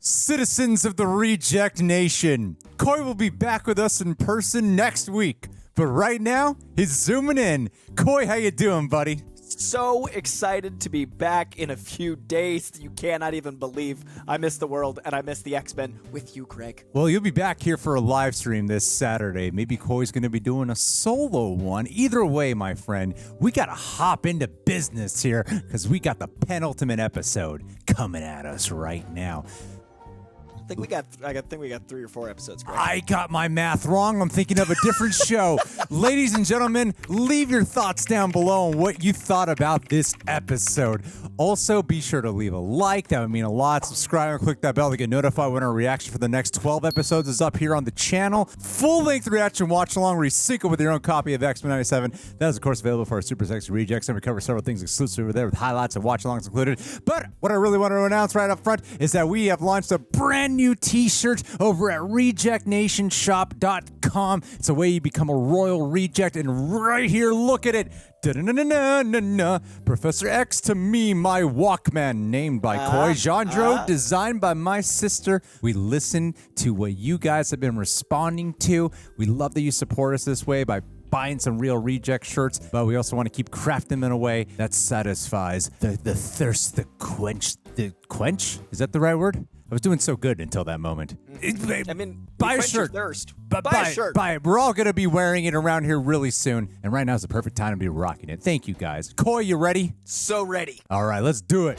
Citizens of the Reject Nation, Coy will be back with us in person next week. But right now, he's zooming in. Coy, how you doing, buddy? So excited to be back in a few days. You cannot even believe I miss the world and I miss the X-Men with you, Greg. Well, you'll be back here for a live stream this Saturday. Maybe Coy's going to be doing a solo one. Either way, my friend, we got to hop into business here because we got the penultimate episode coming at us right now. I think we got 3 or 4 episodes, Greg. I got my math wrong. I'm thinking of a different show. Ladies and gentlemen, leave your thoughts down below on what you thought about this episode. Also, be sure to leave a like. That would mean a lot. Subscribe and click that bell to get notified when our reaction for the next 12 episodes is up here on the channel. Full-length reaction watch-along where you sync it with your own copy of X-Men 97. That is, of course, available for our Super Sexy Rejects, and we cover several things exclusive over there with highlights and watch-alongs included. But what I really want to announce right up front is that we have launched a brand new t-shirt over at rejectnationshop.com. It's a way you become a royal reject, and right here, look at it. Da-da-da-da-da-da-da. Professor X to me, my Walkman, named by Coy Jandreau, designed by my sister. We listen to what you guys have been responding to. We love that you support us this way by buying some real reject shirts, but we also want to keep crafting them in a way that satisfies the thirst, the quench. Is that the right word? I was doing so good until that moment. I mean, buy a shirt. Thirst. Buy a shirt. Buy it. We're all going to be wearing it around here really soon, and right now is the perfect time to be rocking it. Thank you, guys. Coy, you ready? So ready. All right, let's do it.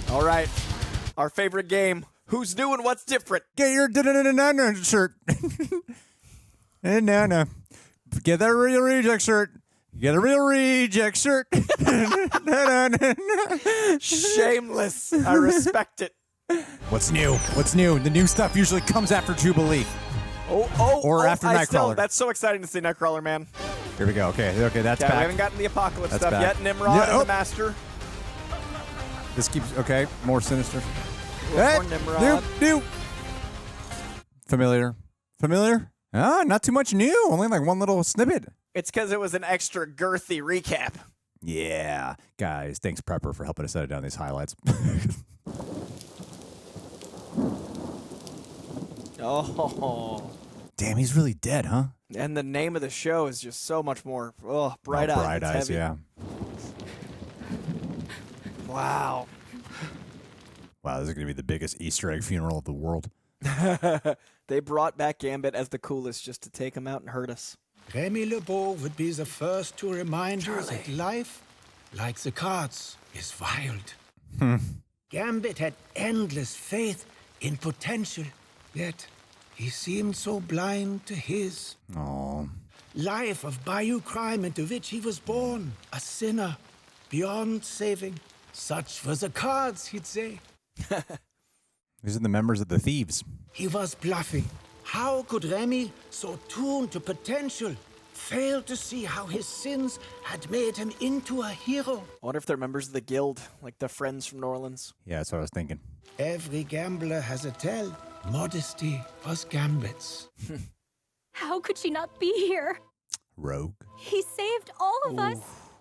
All right. Our favorite game. Who's new and what's different? Get your shirt. No. Get that real reject shirt. Get a real reject shirt. Shameless. I respect it. What's new? What's new? The new stuff usually comes after Jubilee. Or after Nightcrawler. That's so exciting to see Nightcrawler, man. Here we go. Okay, that's back. We haven't gotten the Apocalypse That's stuff back. yet. Nimrod and the Master. This keeps, okay, more Sinister. More Nimrod. New. Familiar? Ah, not too much new. Only like one little snippet. It's because it was an extra girthy recap. Yeah. Guys, thanks Prepper for helping us edit down these highlights. Oh. Damn, he's really dead, huh? And the name of the show is just so much more bright eyes. Bright eyes, heavy. yeah. Wow. Wow, this is going to be the biggest Easter egg funeral of the world. They brought back Gambit as the coolest just to take him out and hurt us. Remy LeBeau would be the first to remind you that life, like the cards, is wild. Gambit had endless faith in potential, yet he seemed so blind to his life of bayou crime into which he was born, a sinner, beyond saving. Such were the cards, he'd say. These are the members of the Thieves. He was bluffing. How could Remy, so tuned to potential, fail to see how his sins had made him into a hero? I wonder if they're members of the guild, like the Friends from New Orleans. Yeah, that's what I was thinking. Every gambler has a tell. Modesty was Gambit's. How could she not be here? Rogue. He saved all of us.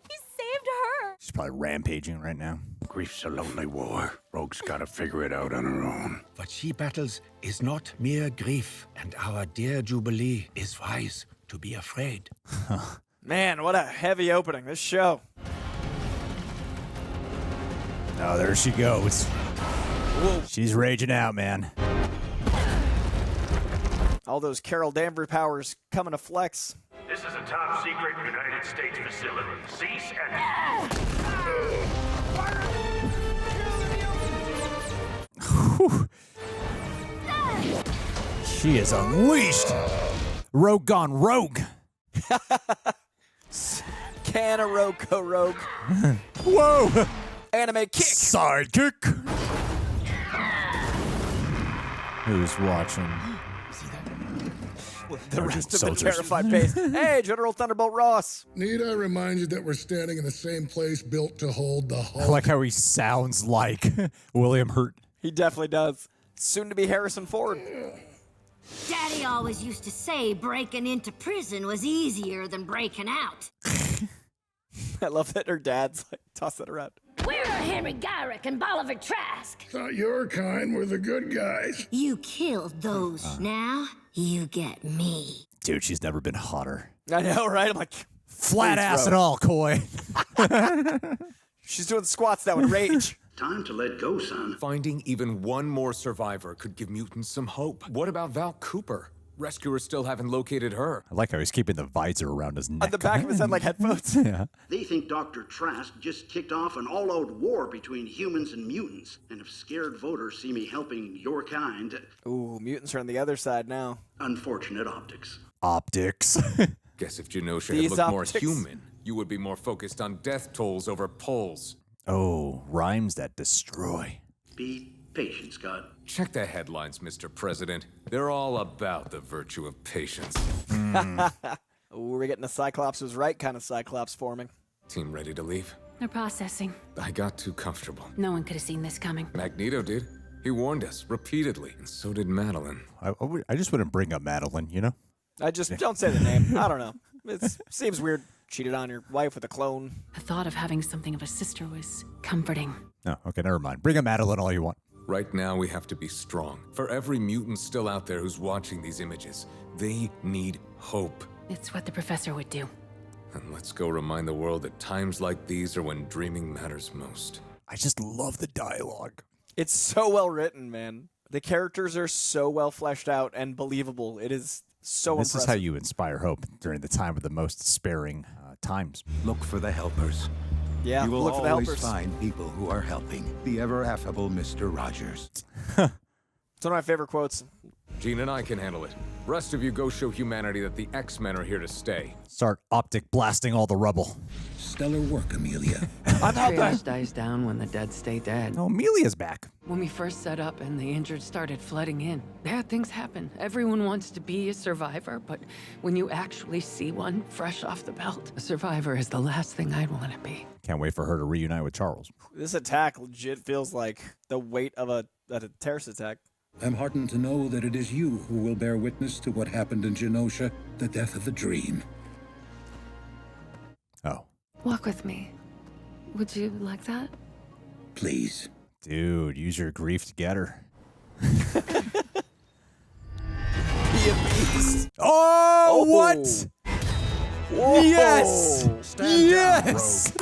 He saved her. She's probably rampaging right now. Grief's a lonely war. Rogue's gotta figure it out on her own. What she battles is not mere grief, and our dear Jubilee is wise to be afraid. Man, what a heavy opening, this show. Oh, there she goes. Whoa. She's raging out, man. All those Carol Danvers powers coming to flex. This is a top secret United States facility. Cease and... She is unleashed. Rogue gone rogue. Can a rogue go rogue? Whoa. Anime kick. Sidekick. Who's watching? The rest of the terrified base. Hey, General Thunderbolt Ross. Need I remind you that we're standing in the same place built to hold the Hulk? I like how he sounds like William Hurt. He definitely does. Soon to be Harrison Ford. Daddy always used to say breaking into prison was easier than breaking out. I love that her dad's like, toss that around. Where are Henry Gyrick and Bolivar Trask? Thought your kind were the good guys. You killed those. Now you get me. Dude, she's never been hotter. I know, right? I'm like, Flat please, ass bro. and all, Coy. She's doing squats now with rage. Time to let go, son. Finding even one more survivor could give mutants some hope. What about Val Cooper? Rescuers still haven't located her. I like how he's keeping the visor around his neck. On the back of his head like headphones. Yeah. They think Dr. Trask just kicked off an all-out war between humans and mutants. And if scared voters see me helping your kind, Ooh, mutants are on the other side now. unfortunate optics. Optics. Guess if Genosha These had looked more optics. human, you would be more focused on death tolls over polls. Oh, rhymes that destroy. Be patient, Scott. Check the headlines, Mr. President. They're all about the virtue of patience. Ooh, we're getting a Cyclops was right kind of Cyclops forming. Team ready to leave? They're processing. I got too comfortable. No one could have seen this coming. Magneto did. He warned us repeatedly, and so did Madeline. I just wouldn't bring up Madeline, you know? I just don't say the name. I don't know. It seems weird. Cheated on your wife with a clone. The thought of having something of a sister was comforting. No, okay, never mind. Bring up Madeline all you want. Right now, we have to be strong. For every mutant still out there who's watching these images, they need hope. It's what the professor would do. And let's go remind the world that times like these are when dreaming matters most. I just love the dialogue. It's so well written, man. The characters are so well fleshed out and believable. It is so This impressive. is how you inspire hope during the time of the most despairing times. Look for the helpers. Yeah, You will look for the always helpers. find people who are helping. The ever affable Mr. Rogers. It's one of my favorite quotes. Jean and I can handle it. Rest of you go show humanity that the X-Men are here to stay. Start optic blasting all the rubble. Stellar work, Amelia. Triage dies down when the dead stay dead. Oh, Amelia's back. When we first set up and the injured started flooding in, bad things happen. Everyone wants to be a survivor, but when you actually see one fresh off the belt, a survivor is the last thing I'd want to be. Can't wait for her to reunite with Charles. This attack legit feels like the weight of a terrorist attack. I'm heartened to know that it is you who will bear witness to what happened in Genosha, the death of the dream. Oh. Walk with me. Would you like that? Please. Dude, use your grief to get her. Be a beast. Oh, what? Whoa. Yes! Stand Yes!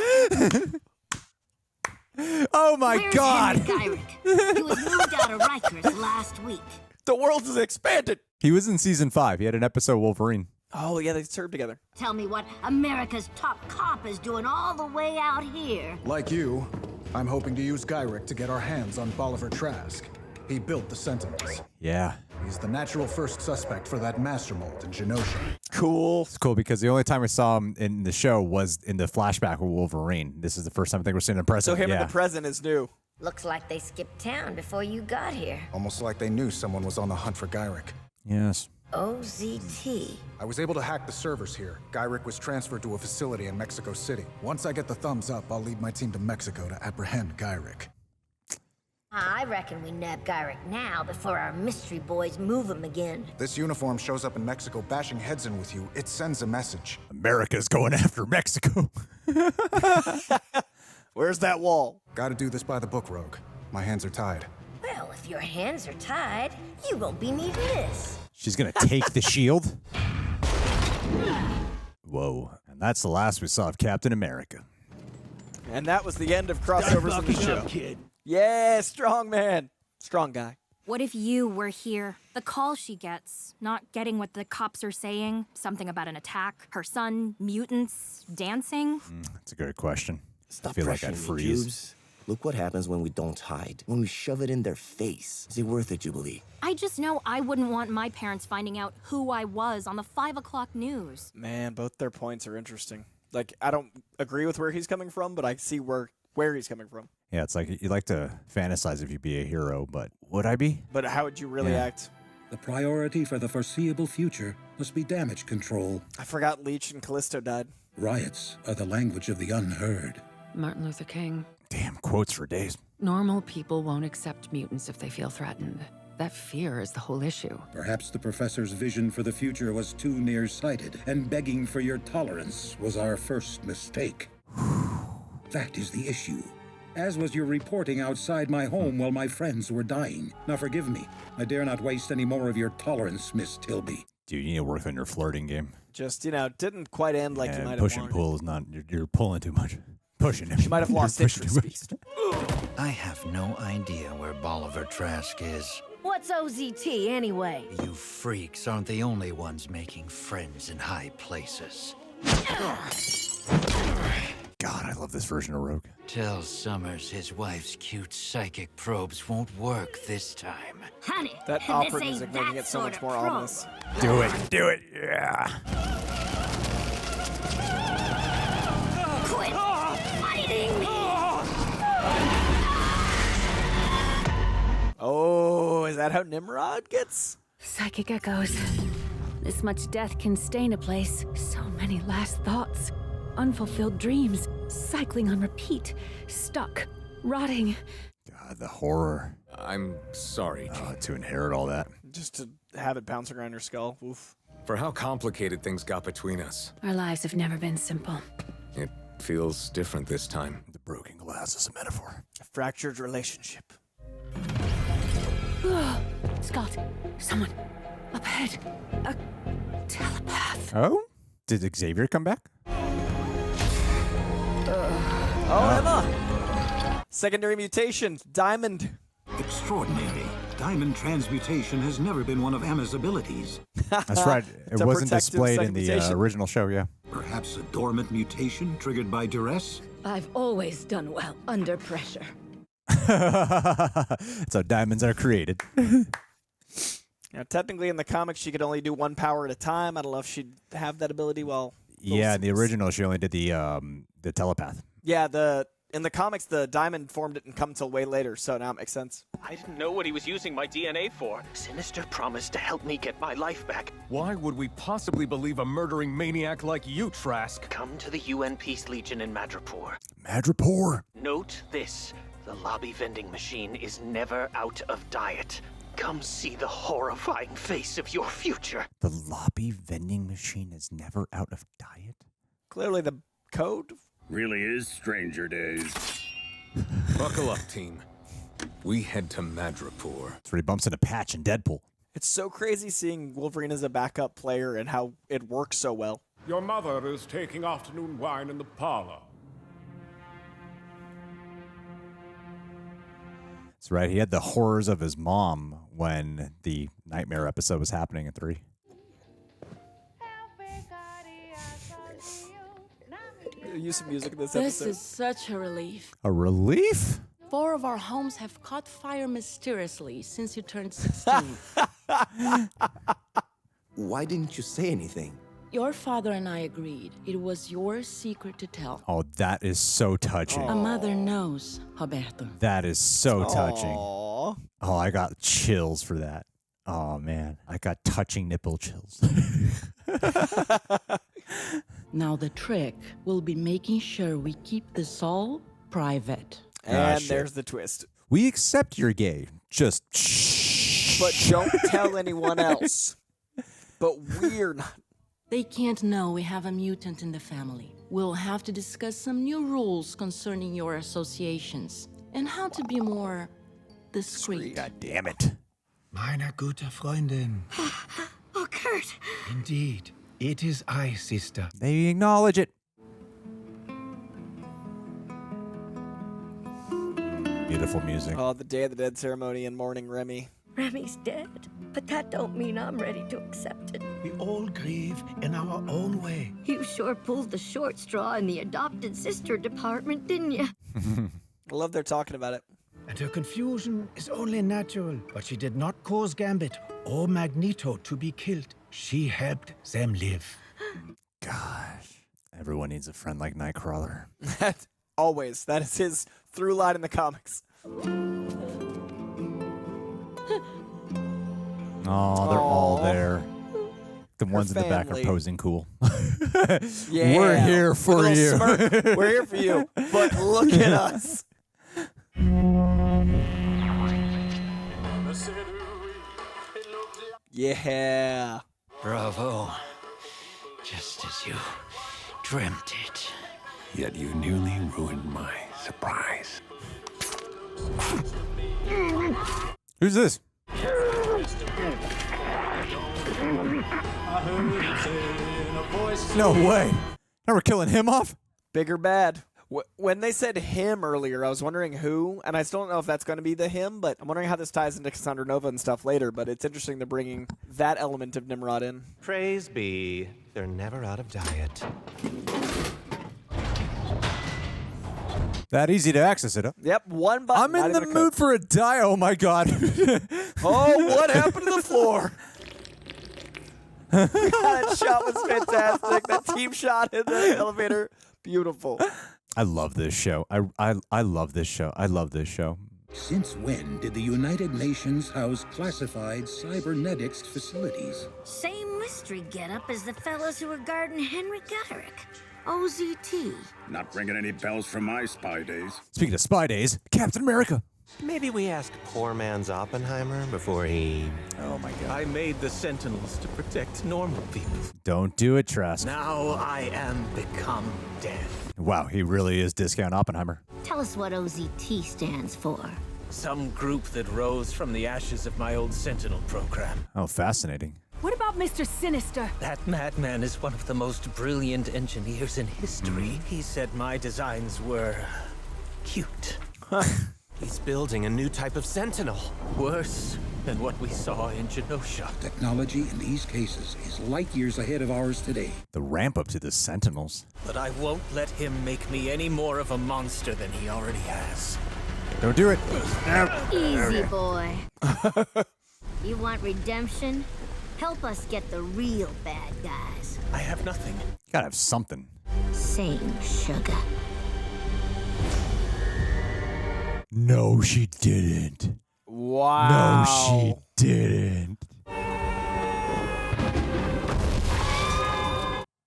Oh my Where's God! Henry Gyrick? He was moved out of Rikers last week. The world is expanded. He was in season 5. He had an episode Wolverine. Oh, yeah, they served together. Tell me what America's top cop is doing all the way out here. Like you, I'm hoping to use Gyrick to get our hands on Bolivar Trask. He built the Sentinels. Yeah. He's the natural first suspect for that master mold in Genosha. Cool. It's cool because the only time we saw him in the show was in the flashback with Wolverine. This is the first time I think we're seeing him in present. So him yeah. in the present is new. Looks like they skipped town before you got here. Almost like they knew someone was on the hunt for Gyrick. Yes. OZT. I was able to hack the servers here. Gyrick was transferred to a facility in Mexico City. Once I get the thumbs up, I'll lead my team to Mexico to apprehend Gyrick. I reckon we nab Gyrick now before our mystery boys move him again. This uniform shows up in Mexico bashing heads in with you. It sends a message. America's going after Mexico. Where's that wall? Gotta do this by the book, Rogue. My hands are tied. Well, if your hands are tied, you won't be needing this. She's going to take the shield. Whoa. And that's the last we saw of Captain America. And that was the end of crossovers in the show. Kid. Yeah, strong man. Strong guy. What if you were here? The call she gets, not getting what the cops are saying, something about an attack, her son, mutants, dancing. That's a good question. Stop I feel like pressuring I'd me, freeze. Jubes. Look what happens when we don't hide, when we shove it in their face. Is it worth it, Jubilee? I just know I wouldn't want my parents finding out who I was on the 5 o'clock news. Man, both their points are interesting. Like, I don't agree with where he's coming from, but I see where he's coming from. Yeah, it's like you like to fantasize if you'd be a hero, but would I be? But how would you really act? The priority for the foreseeable future must be damage control. I forgot Leech and Callisto died. Riots are the language of the unheard. Martin Luther King. Damn, quotes for days. Normal people won't accept mutants if they feel threatened. That fear is the whole issue. Perhaps the professor's vision for the future was too nearsighted, and begging for your tolerance was our first mistake. That is the issue. As was your reporting outside my home while my friends were dying. Now forgive me. I dare not waste any more of your tolerance, Miss Tilby. Dude, you need to work on your flirting game. Just, didn't quite end like you might have push wanted. and pull is not. You're pulling too much. Pushing him. You might have lost interest, Beast. I have no idea where Bolivar Trask is. What's OZT anyway? You freaks aren't the only ones making friends in high places. God, I love this version of Rogue. Tell Summers his wife's cute psychic probes won't work this time. Honey, that opera music making it so much more ominous. Do it. Do it. Yeah. Quit fighting me! Oh, is that how Nimrod gets? Psychic echoes. This much death can stain a place. So many last thoughts. Unfulfilled dreams. Cycling on repeat. Stuck. Rotting. God, the horror. I'm sorry, to inherit all that. Just to have it bouncing around your skull. Oof. For how complicated things got between us. Our lives have never been simple. It feels different this time. The broken glass is a metaphor. A fractured relationship. Scott, someone up ahead. A telepath. Oh? Did Xavier come back? Emma! Secondary mutation, Diamond. Extraordinary. Diamond transmutation has never been one of Emma's abilities. That's right. It wasn't protective displayed in the mutation. original show, yeah. Perhaps a dormant mutation triggered by duress? I've always done well under pressure. That's how diamonds are created. Technically in the comics, she could only do one power at a time. I don't know if she'd have that ability while... Yeah, in the original, she only did the telepath. Yeah, in the comics, the Diamond formed didn't come until way later, so now it makes sense. I didn't know what he was using my DNA for. Sinister promised to help me get my life back. Why would we possibly believe a murdering maniac like you, Trask? Come to the UN Peace Legion in Madripoor. Madripoor? Note this. The lobby vending machine is never out of diet. Come see the horrifying face of your future. The lobby vending machine is never out of diet? Clearly the code. Really is Stranger Days. Buckle up, team. We head to Madripoor. That's where he bumps into Patch and Deadpool. It's so crazy seeing Wolverine as a backup player and how it works so well. Your mother is taking afternoon wine in the parlor. That's right. He had the horrors of his mom when the Nightmare episode was happening in 3. Use some music in this This episode. is such a relief. A relief? 4 of our homes have caught fire mysteriously since you turned 16. Why didn't you say anything? Your father and I agreed it was your secret to tell. Oh, that is so touching. A mother knows, Roberto. That is so touching. Aww. Oh, I got chills for that. Oh, man. I got touching nipple chills. Now the trick will be making sure we keep this all private. And there's the twist. We accept you're gay. Just shh. But don't tell anyone else. But we're not. They can't know we have a mutant in the family. We'll have to discuss some new rules concerning your associations and how to be more discreet. God damn it. Meine gute Freundin. Oh, Kurt. Indeed. It is I, sister. They acknowledge it. Beautiful music. Oh, the Day of the Dead ceremony and mourning Remy. Remy's dead, but that don't mean I'm ready to accept it. We all grieve in our own way. You sure pulled the short straw in the adopted sister department, didn't you? I love they're talking about it. And her confusion is only natural. But she did not cause Gambit or Magneto to be killed. She helped them live. Gosh. Everyone needs a friend like Nightcrawler. Always. That is his through line in the comics. Oh, they're all there. The ones in the back are family. posing cool. Yeah. We're here for Little you. smirk. We're here for you. But look at us. Yeah. Bravo. Just as you dreamt it. Yet you nearly ruined my surprise. Who's this? No way. Now we're killing him off? Bigger bad. When they said him earlier, I was wondering who, and I still don't know if that's going to be the him, but I'm wondering how this ties into Cassandra Nova and stuff later, but it's interesting they're bringing that element of Nimrod in. Praise be, they're never out of diet. That easy to access it, huh? Yep, one button. I'm in the mood for a die. Oh my god. Oh, what happened to the floor? That shot was fantastic. That team shot in the elevator. Beautiful. I love this show. I love this show. I love this show. Since when did the United Nations house classified cybernetics facilities? Same mystery getup as the fellows who were guarding Henry Goderic. OZT. Not ringing any bells from my spy days. Speaking of spy days, Captain America. Maybe we ask poor man's Oppenheimer before he... Oh my god. I made the Sentinels to protect normal people. Don't do it, Trask. Now I am become death. Wow, he really is discount Oppenheimer. Tell us what OZT stands for. Some group that rose from the ashes of my old Sentinel program. Oh, fascinating. What about Mr. Sinister? That madman is one of the most brilliant engineers in history. He said my designs were cute. He's building a new type of Sentinel. Worse than what we saw in Genosha. Technology in these cases is light years ahead of ours today. The ramp up to the Sentinels. But I won't let him make me any more of a monster than he already has. Don't do it. Easy, boy. You want redemption? Help us get the real bad guys. I have nothing. Gotta have something. Same sugar. No, she didn't. Wow. No, she didn't.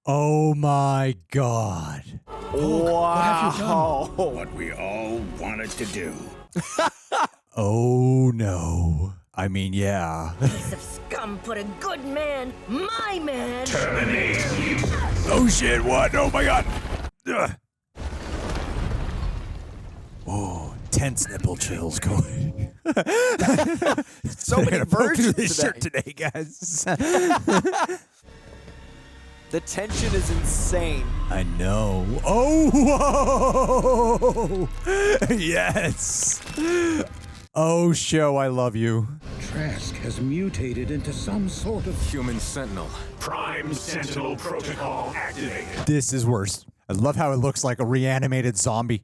Oh my god. Wow. What we all wanted to do. Oh no. I mean, yeah. Piece of scum put a good man, my man. Terminate. Oh shit, what? Oh my god. Ugh. Oh, tense nipple chills going. So many versions this today. shirt today, guys. The tension is insane. I know. Oh, whoa. Yes. Oh, show, I love you. Trask has mutated into some sort of human sentinel. Prime Sentinel protocol activated. This is worse. I love how it looks like a reanimated zombie.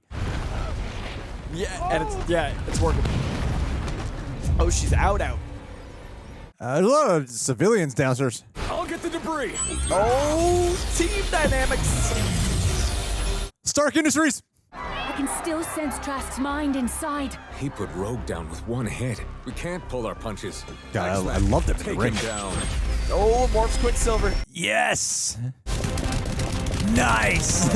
Yeah, and it's working. Oh, she's out. A lot of civilians downstairs. I'll get the debris. Oh, team dynamics. Stark Industries. I can still sense Trask's mind inside. He put Rogue down with one hit. We can't pull our punches. God, I love them in the Take ring. him down. Oh, Morph's Quicksilver. Yes. Nice.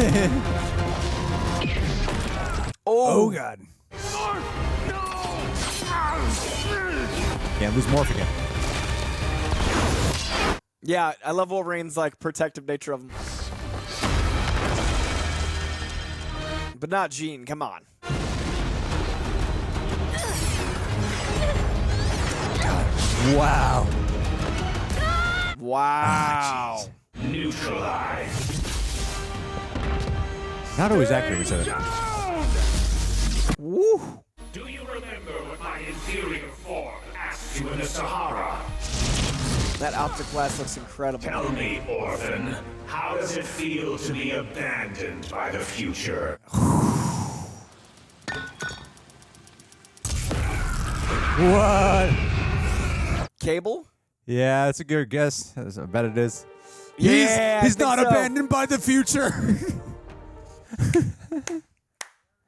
Oh god. Can't lose Morph again. Yeah, I love Wolverine's like protective nature of him. But not Jean, come on. Wow. Wow. Neutralized. Not always accurate, we said it. Woo. Do you remember what my inferior form asked you in the Sahara? That optic glass looks incredible. Tell me, orphan, how does it feel to be abandoned by the future? What? Cable? Yeah, that's a good guess. I bet it is. Yeah, he's I think not so. abandoned by the future.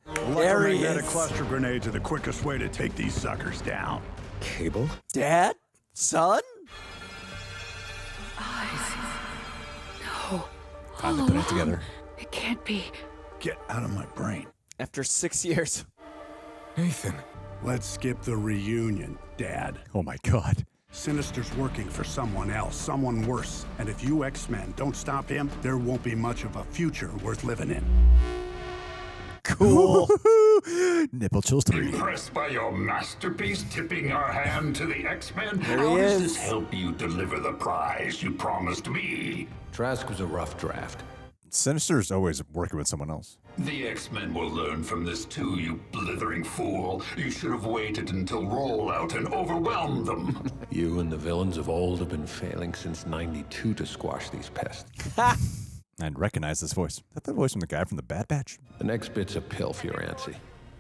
Electromagnetic cluster grenades are the quickest way to take these suckers down. Cable? Dad? Son? No. Time to put it together. It can't be. Get out of my brain. After 6 years. Nathan. Let's skip the reunion, Dad. Oh my god. Sinister's working for someone else, someone worse. And if you X-Men don't stop him, there won't be much of a future worth living in. cool. Nipple chills 3. Impressed by your masterpiece tipping our hand to the X-Men? There How he does is. this help you deliver the prize you promised me? Trask was a rough draft. Sinister's always working with someone else. The X-Men will learn from this too, you blithering fool. You should have waited until rollout and overwhelmed them. You and the villains of old have been failing since '92 to squash these pests. I'd recognize this voice. Is that the voice from the guy from the Bad Batch? The next bit's a pill for your Antsy.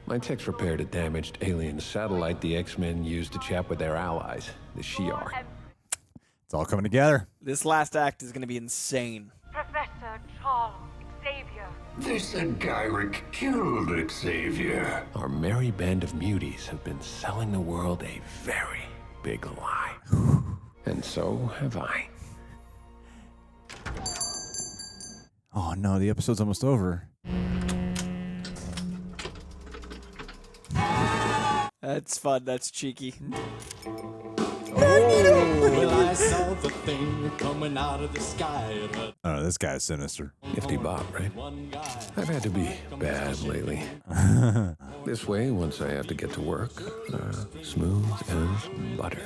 My techs repaired a damaged alien satellite the X-Men used to chat with their allies, the Shi'ar. It's all coming together. This last act is going to be insane. Professor Charles Xavier. They said Gyrick killed Xavier. Our merry band of muties have been selling the world a very big lie. And so have I. Oh no, the episode's almost over. That's fun. That's cheeky. Well, I saw the thing coming out of the sky. Oh, this guy's Sinister. Nifty Bob, right? I've had to be bad lately. This way, once I have to get to work, smooth as butter.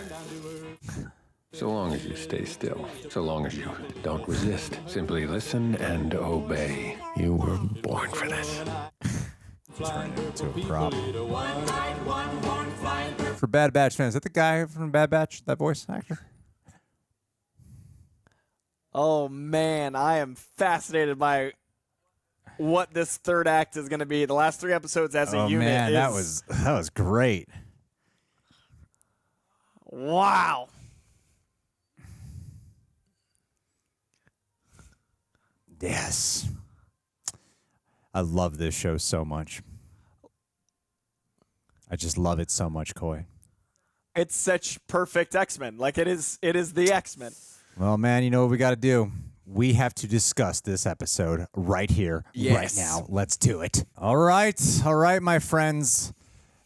So long as you stay still, so long as you don't resist, simply listen and obey. You were born for this. Turn it into a prop. For Bad Batch fans, is that the guy from Bad Batch, that voice actor? Oh man, I am fascinated by what this third act is going to be. The last 3 episodes as a unit. Man, that was great. Wow. Yes. I love this show so much. I just love it so much, Coy. It's such perfect X-Men. Like it is the X-Men. Well, man, you know what we got to do? We have to discuss this episode right here, right now. Let's do it. All right, my friends.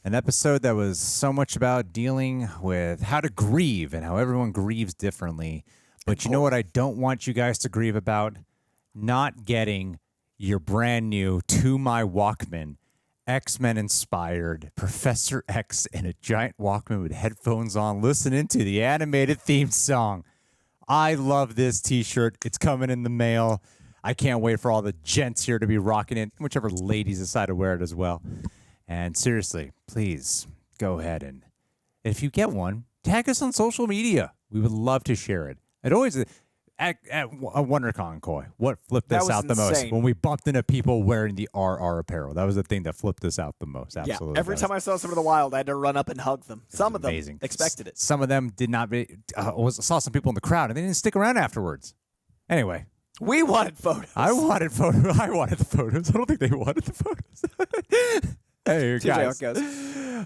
An episode that was so much about dealing with how to grieve and how everyone grieves differently. But you know what I don't want you guys to grieve about? Not getting your brand new To My Walkman X-Men inspired Professor X in a giant Walkman with headphones on, listening to the animated theme song. I love this t-shirt. It's coming in the mail. I can't wait for all the gents here to be rocking it, whichever ladies decide to wear it as well. And seriously, please go ahead and if you get one, tag us on social media. We would love to share it. It always at WonderCon, Coy, what flipped us out the most? When we bumped into people wearing the RR apparel. That was the thing that flipped us out the most. Absolutely. Yeah, every time I saw some of the wild, I had to run up and hug them. Some of them expected it. Some of them did not. Saw some people in the crowd, and they didn't stick around afterwards. Anyway. We wanted photos. I wanted photos. I wanted the photos. I don't think they wanted the photos. Hey, guys.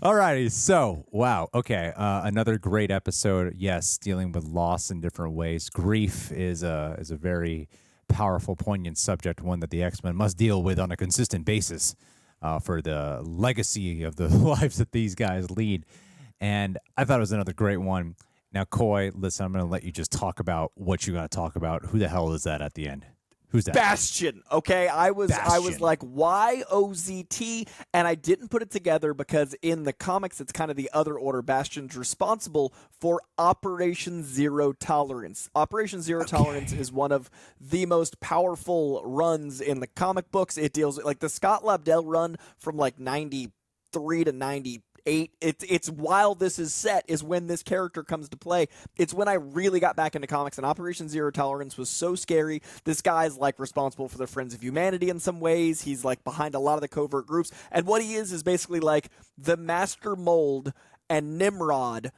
Alrighty, so, wow. Okay, another great episode. Yes, dealing with loss in different ways. Grief is a very powerful, poignant subject, one that the X-Men must deal with on a consistent basis for the legacy of the lives that these guys lead. And I thought it was another great one. Now, Coy, listen, I'm going to let you just talk about what you're going to talk about. Who the hell is that at the end? Who's that? Bastion. Okay, I was like, why OZT? And I didn't put it together because in the comics, it's kind of the other order. Bastion's responsible for Operation Zero Tolerance. Operation Zero Tolerance is one of the most powerful runs in the comic books. It deals with, like, the Scott Lobdell run from like 93 to 98. It's while this is set is when this character comes to play. It's when I really got back into comics, and Operation Zero Tolerance was so scary. This guy's like responsible for the Friends of Humanity in some ways. He's like behind a lot of the covert groups, and what he is basically like the Master Mold and Nimrod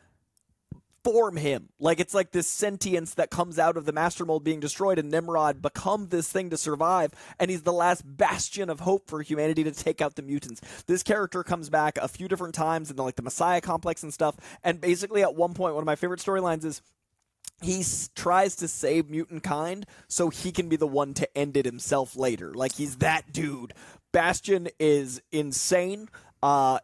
form him. Like, it's like this sentience that comes out of the Master Mold being destroyed, and Nimrod become this thing to survive, and he's the last bastion of hope for humanity to take out the mutants. This character comes back a few different times in the Messiah complex and stuff, and basically at one point, one of my favorite storylines is he tries to save mutant kind so he can be the one to end it himself later. Like, he's that dude. Bastion is insane.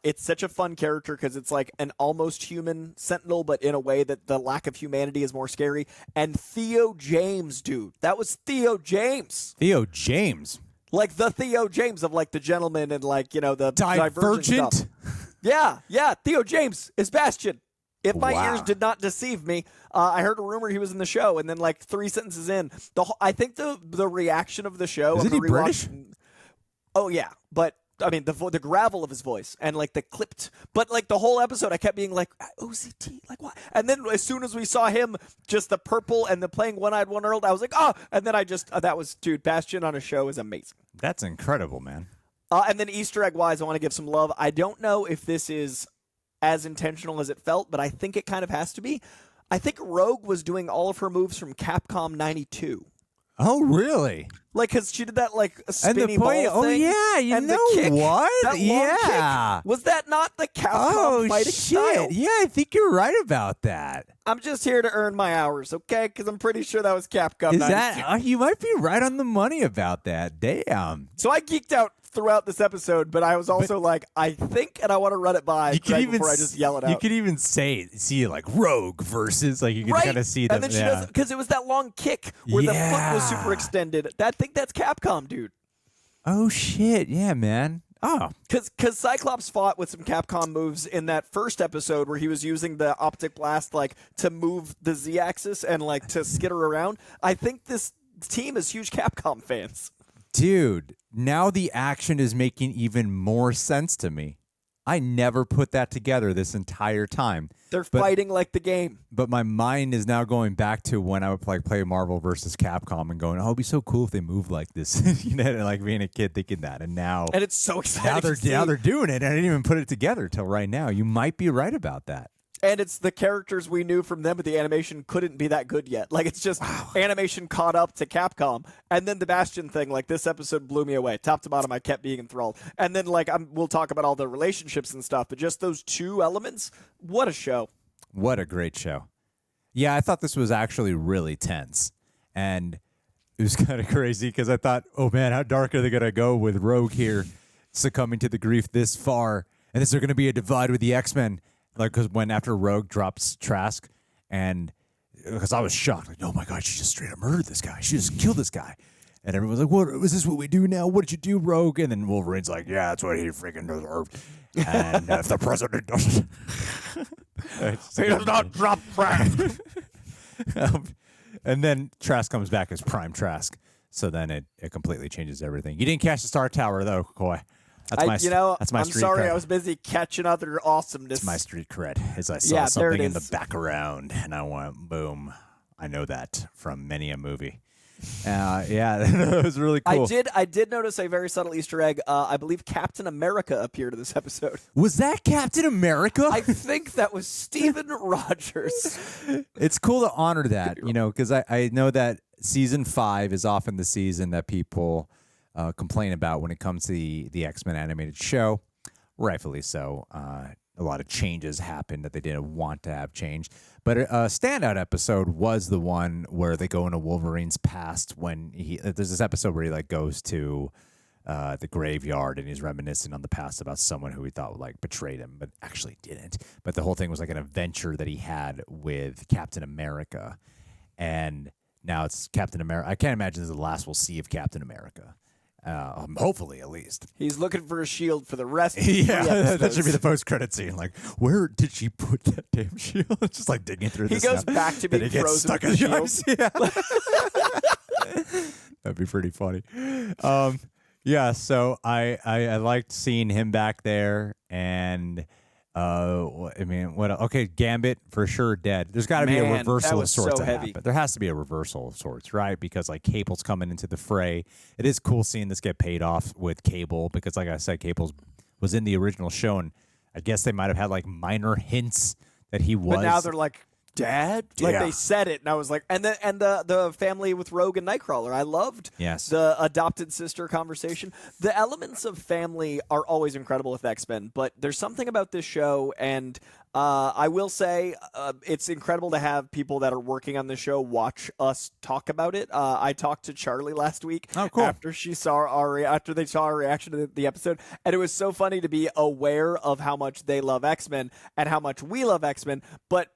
It's such a fun character because it's like an almost human Sentinel, but in a way that the lack of humanity is more scary. And Theo James, dude. That was Theo James. Theo James? Like the Theo James of like the Gentleman and like, you know, the Divergent stuff. Yeah, Theo James is Bastion. If my ears did not deceive me, I heard a rumor he was in the show, and then like 3 sentences in, I think the reaction of the show. Isn't he British? Oh yeah, but I mean the gravel of his voice and like the clipped, but like the whole episode, I kept being like OCT, like what? And then as soon as we saw him, just the purple and the playing One-Eyed One-Earled, I was like, oh, and then I just that was Bastion on a show is amazing. That's incredible, man. And then Easter egg wise, I want to give some love. I don't know if this is as intentional as it felt, but I think it kind of has to be. I think Rogue was doing all of her moves from Capcom 92. Oh, really? Like, because she did that, like, spinny ball thing. Oh, yeah, you and know the kick, what? That long kick. Was that not the Capcom fighting style? Yeah, I think you're right about that. I'm just here to earn my hours, okay? Because I'm pretty sure that was Capcom 92. You might be right on the money about that. Damn. So I geeked out throughout this episode, but I was also like, I think, and I want to run it by before I just yell it out. You could even see it like Rogue versus, like you can kind of see them. And then she does, because it was that long kick where the foot was super extended. I think that's Capcom, dude. Oh, shit. Yeah, man. Oh. Because Cyclops fought with some Capcom moves in that first episode where he was using the optic blast like to move the Z-axis and like to skitter around. I think this team is huge Capcom fans. Dude, now the action is making even more sense to me. I never put that together this entire time. They're fighting like the game. But my mind is now going back to when I would play Marvel versus Capcom and going, oh, it'd be so cool if they moved like this. You know, like being a kid thinking that. And now... And it's so exciting. Now they're doing it. I didn't even put it together till right now. You might be right about that. And it's the characters we knew from them, but the animation couldn't be that good yet. Like, it's just animation caught up to Capcom. And then the Bastion thing, like, this episode blew me away. Top to bottom, I kept being enthralled. And then, like, we'll talk about all the relationships and stuff, but just those two elements, what a show. What a great show. Yeah, I thought this was actually really tense. And it was kind of crazy because I thought, oh, man, how dark are they going to go with Rogue here succumbing to the grief this far? And is there going to be a divide with the Xmen? Like, because when after Rogue drops Trask, and because I was shocked, like, oh my God, she just straight up murdered this guy. She just killed this guy. And everyone's like, what is this what we do now? What did you do, Rogue? And then Wolverine's like, yeah, that's what he freaking deserved. And if the president doesn't, he does not drop Trask. And then Trask comes back as Prime Trask. So then it completely changes everything. You didn't catch the Star Tower, though, Coy. That's my I'm street sorry, cred. I was busy catching other awesomeness. It's my street cred. As I saw something in the background, and I went, boom. I know that from many a movie. Yeah, it was really cool. I did notice a very subtle Easter egg. I believe Captain America appeared in this episode. Was that Captain America? I think that was Steven Rogers. It's cool to honor that, you know, because I know that season 5 is often the season that people complain about when it comes to the X-Men animated show. Rightfully so. A lot of changes happened that they didn't want to have changed. But a standout episode was the one where they go into Wolverine's past when there's this episode where he like goes to the graveyard and he's reminiscing on the past about someone who he thought like betrayed him, but actually didn't. But the whole thing was like an adventure that he had with Captain America. And now it's Captain America. I can't imagine this is the last we'll see of Captain America. Hopefully, at least. He's looking for a shield for the rest of Yeah, that should be the post-credit scene. Like, where did she put that damn shield? Just like digging through He goes back to being frozen with the shield. Yeah. That'd be pretty funny. Yeah, so I liked seeing him back there, and I mean, what? Okay, Gambit for sure dead. There's got to be a reversal of sorts. So heavy. But there has to be a reversal of sorts, right? Because like Cable's coming into the fray. It is cool seeing this get paid off with Cable because, like I said, Cable was in the original show, and I guess they might have had like minor hints that he was. But now they're like, Dad? Like they said it, and I was like, and the family with Rogue and Nightcrawler. I loved the adopted sister conversation. The elements of family are always incredible with X-Men, but there's something about this show, and I will say it's incredible to have people that are working on the show watch us talk about it. I talked to Charlie last week after they saw our reaction to the episode, and it was so funny to be aware of how much they love X-Men and how much we love X-Men, but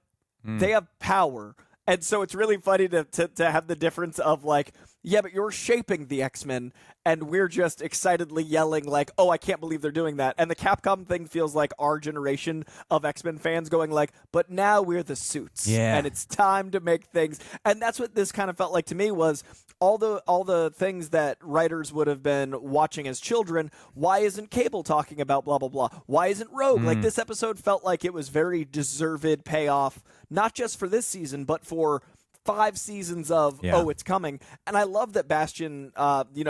they have power. And so it's really funny to have the difference of like, yeah, but you're shaping the X-Men, and we're just excitedly yelling like, oh, I can't believe they're doing that. And the Capcom thing feels like our generation of X-Men fans going like, but now we're the suits. Yeah. And it's time to make things. And that's what this kind of felt like to me was all the things that writers would have been watching as children. Why isn't Cable talking about blah, blah, blah? Why isn't Rogue? Like, this episode felt like it was very deserved payoff, not just for this season, but for 5 seasons of, oh, it's coming. And I love that Bastion,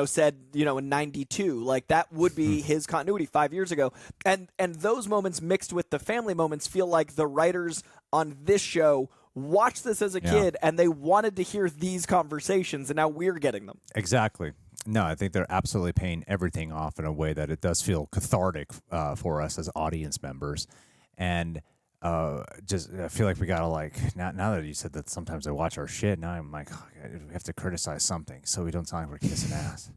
said, in 92, like that would be his continuity 5 years ago. And those moments mixed with the family moments feel like the writers on this show watched this as a kid and they wanted to hear these conversations, and now we're getting them. Exactly. No, I think they're absolutely paying everything off in a way that it does feel cathartic for us as audience members. And just I feel like we gotta like now that you said that sometimes I watch our shit, now I'm like, we have to criticize something so we don't sound like we're kissing ass.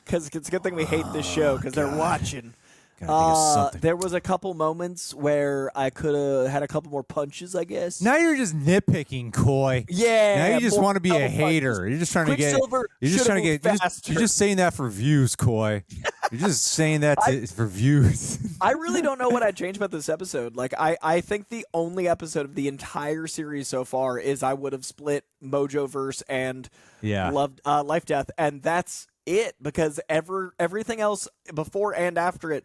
Because it's a good thing we hate this show because they're watching. There was a couple moments where I could have had a couple more punches, I guess. Now you're just nitpicking, Coy. Yeah. Now you just want to be a hater. You're just trying to get. You're just trying to get. You're just saying that for views, Coy. You're just saying that for views. I really don't know what I'd change about this episode. Like, I think the only episode of the entire series so far is I would have split Mojoverse and Life Death, and that's it, because everything else before and after it,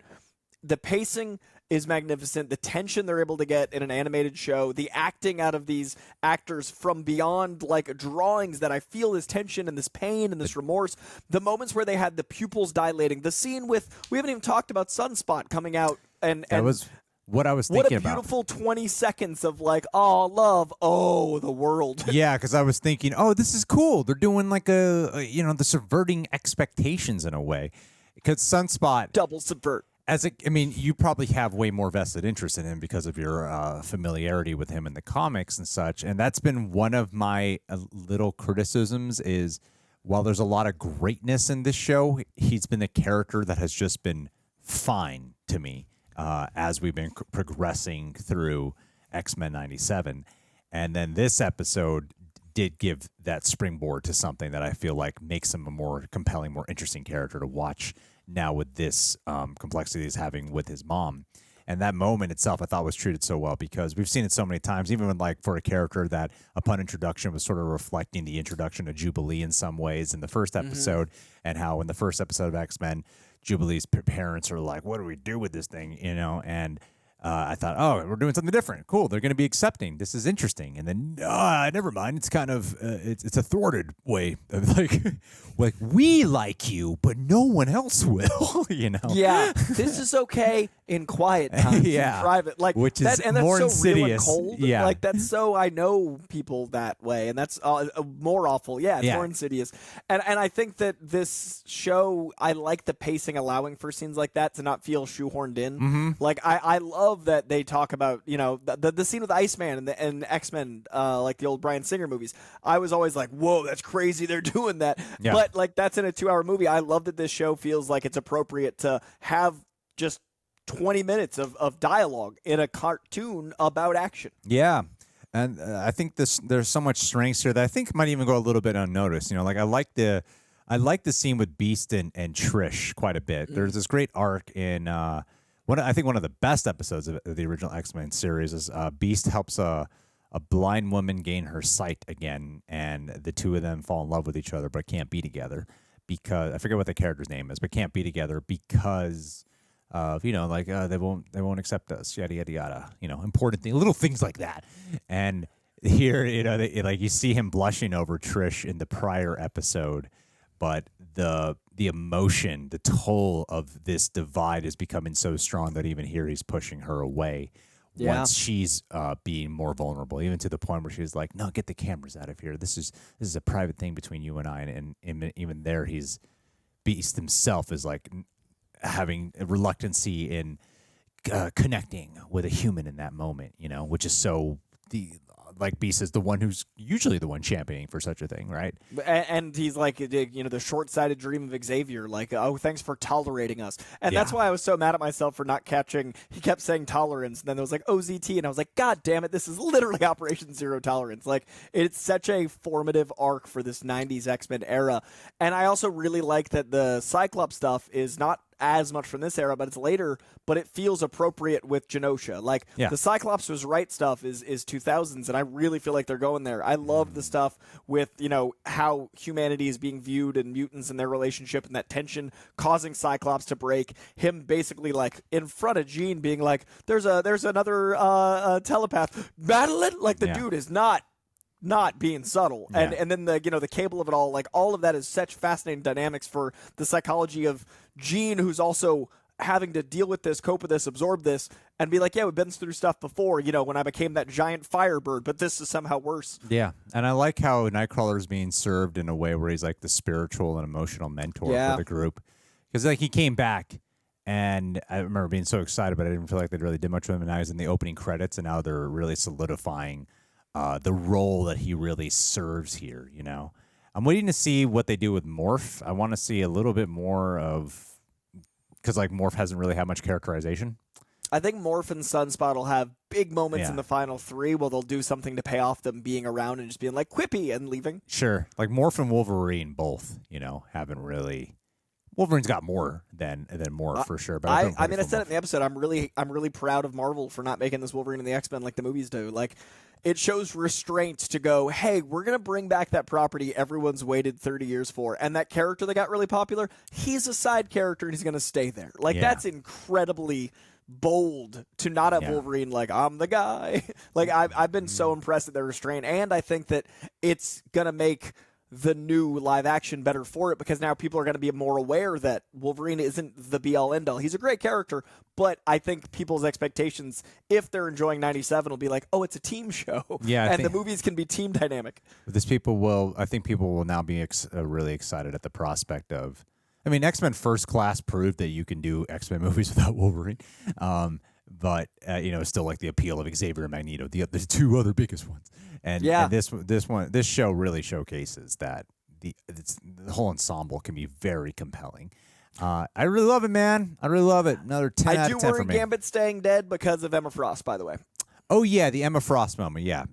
the pacing is magnificent. The tension they're able to get in an animated show, the acting out of these actors from beyond like drawings that I feel this tension and this pain and this remorse, the moments where they had the pupils dilating, the scene with, we haven't even talked about Sunspot coming out and that was what I was thinking about. What a beautiful 20 seconds of like, oh, love, oh, the world. Yeah, because I was thinking, oh, this is cool. They're doing like the subverting expectations in a way. Because Sunspot double subvert. You probably have way more vested interest in him because of your familiarity with him in the comics and such. And that's been one of my little criticisms is while there's a lot of greatness in this show, he's been a character that has just been fine to me as we've been progressing through X-Men 97. And then this episode did give that springboard to something that I feel like makes him a more compelling, more interesting character to watch now with this complexity he's having with his mom. And that moment itself I thought was treated so well because we've seen it so many times, even when, like, for a character that upon introduction was sort of reflecting the introduction of Jubilee in some ways in the first episode, and how in the first episode of X-Men, Jubilee's parents are like, what do we do with this thing, and I thought, oh, we're doing something different. Cool, they're going to be accepting. This is interesting. And then, never mind. It's kind of it's a thwarted way of like we like you, but no one else will. Yeah, this is okay in quiet times, in private, like which is and that's more so insidious. real and cold. Yeah, like that's so I know people that way, and that's more awful. Yeah, it's more insidious. And I think that this show, I like the pacing allowing for scenes like that to not feel shoehorned in. Like I love that they talk about the scene with Iceman and X-Men, like the old Bryan Singer movies. I was always like, whoa, that's crazy they're doing that. Yeah. But like that's in a 2-hour movie. I love that this show feels like it's appropriate to have just 20 minutes of dialogue in a cartoon about action. Yeah. And I think there's so much strengths here that I think might even go a little bit unnoticed. Like I like the scene with Beast and Trish quite a bit. There's this great arc in I think one of the best episodes of the original X-Men series is Beast helps a blind woman gain her sight again, and the two of them fall in love with each other but can't be together because I forget what the character's name is, but can't be together because of they won't accept us, yada yada yada. Important thing, little things like that. And here, you see him blushing over Trish in the prior episode, but the emotion, the toll of this divide is becoming so strong that even here he's pushing her away once she's being more vulnerable, even to the point where she's like, no, get the cameras out of here. This is a private thing between you and I. And even there, Beast himself is like having a reluctancy in connecting with a human in that moment, which is so like Beast is the one who's usually the one championing for such a thing, right? And he's like, the short-sighted dream of Xavier, like, oh, thanks for tolerating us. And that's why I was so mad at myself for not catching. He kept saying tolerance, and then there was like OZT, and I was like, God damn it, this is literally Operation Zero Tolerance. Like, it's such a formative arc for this 90s X-Men era. And I also really like that the Cyclops stuff is not as much from this era, but it's later, but it feels appropriate with Genosha. Like, the Cyclops was right stuff is 2000s, and I really feel like they're going there. I love the stuff with, how humanity is being viewed and mutants and their relationship and that tension causing Cyclops to break. Him basically, like, in front of Jean being like, there's another telepath. Battle it? Like, the dude is not being subtle. And then the cable of it all, like, all of that is such fascinating dynamics for the psychology of Jean, who's also having to deal with this, cope with this, absorb this, and be like, yeah, we've been through stuff before, when I became that giant firebird, but this is somehow worse. Yeah, and I like how Nightcrawler is being served in a way where he's like the spiritual and emotional mentor for the group. Because like he came back, and I remember being so excited, but I didn't feel like they really did much with him, and now he's in the opening credits, and now they're really solidifying the role that he really serves here, I'm waiting to see what they do with Morph. I want to see a little bit more of, because like Morph hasn't really had much characterization. I think Morph and Sunspot will have big moments in the final 3 where they'll do something to pay off them being around and just being like quippy and leaving. Sure. Like Morph and Wolverine both, haven't really. Wolverine's got more than Morph for sure. But I said it in the episode. I'm really proud of Marvel for not making this Wolverine and the X-Men like the movies do. Like, it shows restraint to go, hey, we're going to bring back that property everyone's waited 30 years for. And that character that got really popular, he's a side character and he's going to stay there. Like, that's incredibly bold to not have Wolverine like, I'm the guy. Like, I've been so impressed at their restraint. And I think that it's going to make the new live action better for it, because now people are going to be more aware that Wolverine isn't the be all end all. He's a great character, but I think people's expectations, if they're enjoying 97, will be like, oh, it's a team show. Yeah, and the movies can be team dynamic. I think people will now be really excited at the prospect of, X-Men First Class proved that you can do X-Men movies without Wolverine. But still like the appeal of Xavier and Magneto, the 2 other biggest ones. And this show really showcases that the whole ensemble can be very compelling. I really love it, man. I really love it. Another 10 out of 10 for me. I do worry Gambit staying dead because of Emma Frost, by the way. Oh yeah, the Emma Frost moment. Yeah,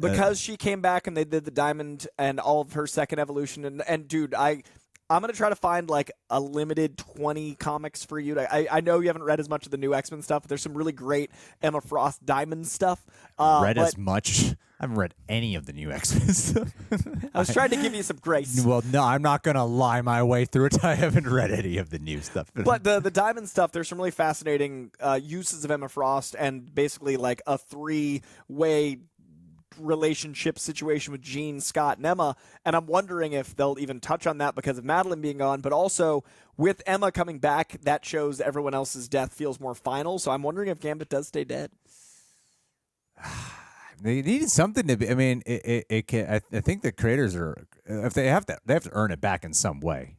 because she came back and they did the Diamond and all of her second evolution. And dude, I'm going to try to find like a limited 20 comics for you. I know you haven't read as much of the new X-Men stuff, but there's some really great Emma Frost Diamond stuff. As much? I haven't read any of the new X-Men stuff. I was trying to give you some grace. Well, no, I'm not going to lie my way through it. I haven't read any of the new stuff. But the Diamond stuff, there's some really fascinating uses of Emma Frost and basically like a 3-way relationship situation with Jean, Scott, and Emma, and I'm wondering if they'll even touch on that because of Madeline being gone, but also with Emma coming back, that shows everyone else's death feels more final, so I'm wondering if Gambit does stay dead. They needed something to be. It can. I think the creators are. If they have to earn it back in some way.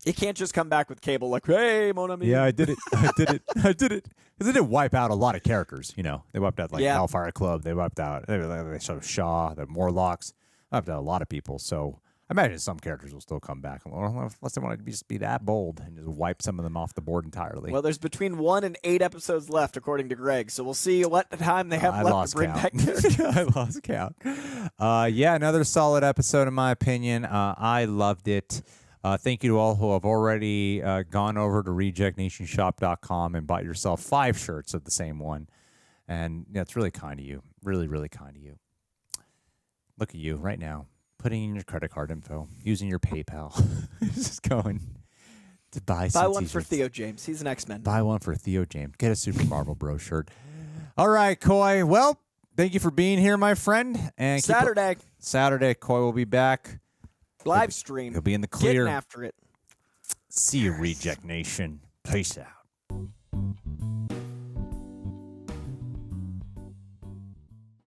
It can't just come back with Cable like, hey, mon ami. Yeah, I did it. I did it. Because it did wipe out a lot of characters. They wiped out like Hellfire Club. They wiped out. They showed Shaw, the Morlocks. Wiped out a lot of people. So I imagine some characters will still come back. Unless they want to just be that bold and just wipe some of them off the board entirely. Well, there's between 1 and 8 episodes left, according to Greg. So we'll see what time they have left to bring back characters. I lost count. Another solid episode in my opinion. I loved it. Thank you to all who have already gone over to rejectnationshop.com and bought yourself 5 shirts of the same one. And it's really kind of you. Really, really kind of you. Look at you right now, putting in your credit card info, using your PayPal. Just going to buy some one t-shirts. for Theo James. He's an X-Men. Buy one for Theo James. Get a Super Marvel Bro shirt. All right, Coy. Well, thank you for being here, my friend. And Saturday, Coy will be back. Live stream. He'll be in the clear. Getting after it. See you, Reject Nation. Peace out.